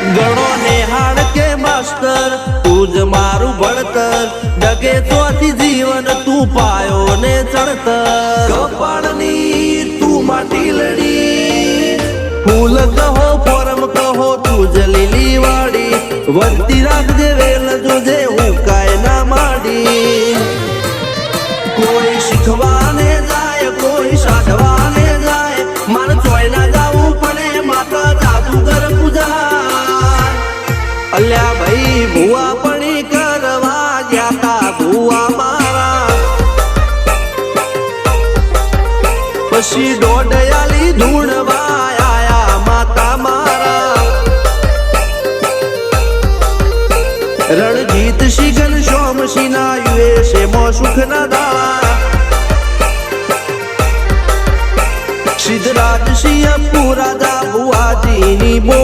ગણો નેહાળ કે માસ્ટર તું જ મારું ભણતર ડગે તોથી જીવન તું પાયો ને ચણતર કપાળની તું માટી લડી ફૂલ કહો ફોરમ કહો તું જ લીલી વાડી વધતી રાખજે વેલ જોજે હું કાય ના માડી કોઈ શીખવાને જાય કોઈ સાધવાને જાય મારે ચોય ના જાવું પડે માતા જાદુગર પૂજા અલ્યા ભાઈ ભુવા પણી કરવા ગયા તા ભુવા મારા પછી દોડયાલી ધૂણવા આયા માતા મારા રણજીત સિંહ ઘનશ્યામ સિંહ ના યુએસએ માં સુખ ના દાળા સિદ્ધરાજ સિંહ પુરાજા ભુવાજી ની